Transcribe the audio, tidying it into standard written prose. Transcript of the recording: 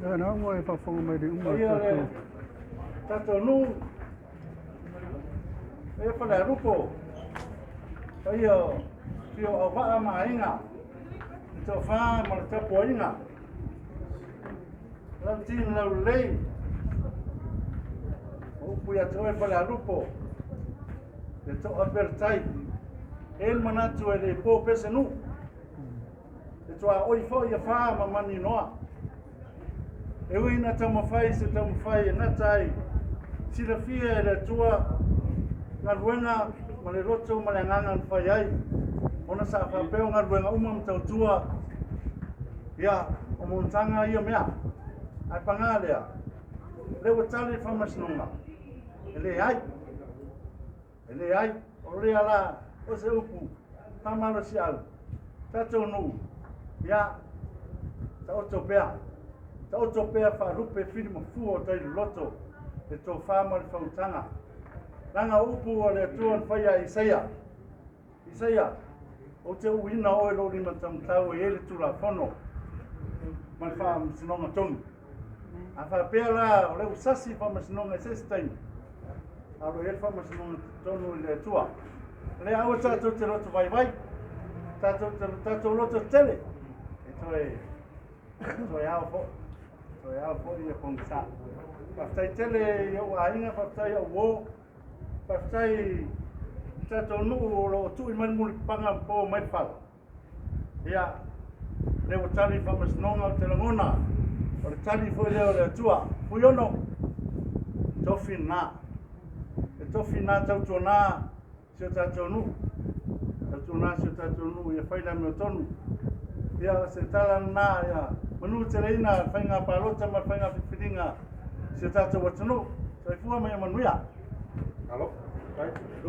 Ya na mo e fa fonga mai de uma tato nu e fa la rupo ayo tio ava ma inga to fa ma ta po inga la tin la lei o puia to e fa la rupo e to apertai el manatu e le po pese nu e to a oi fo ia fa ma mani noa e ui na tamo fai se tamo fai e na tai sila fia e le tua ngā ruenga ma le roto ma le nganga na fai ai ona sa whapeo ngā ruenga uma mtau tua ia o montanga ia mea ai panga lea le watale whamasinonga e le ai o le ala o se upu tamara si au tatou nu ia ta oto pea ta oto pea fa rupe filma fu o tai loto e to fama le fautanga langa upu o le tuan faya Isaia o te uina o e lo lima tamtau e ele tula fono ma fa sinonga tonu a fa pea la o le usasi fa sinonga sestain a lo ele fa sinonga tonu le tua le au tato te loto vai tato loto tele e to e au fo so ya po ia kongsa pastai tele yo ainga pastai wo pastai tato nu lo tu i man mul panga po mai fa ia le watali fa mas nonga te langona o le tali fo le tua fuyono tofina e tofina tau na se tato nu ia faila me tonu ia se tala na ia manu terena fainga palota ma fainga fitinga se tata watano sai fua mai manuia alo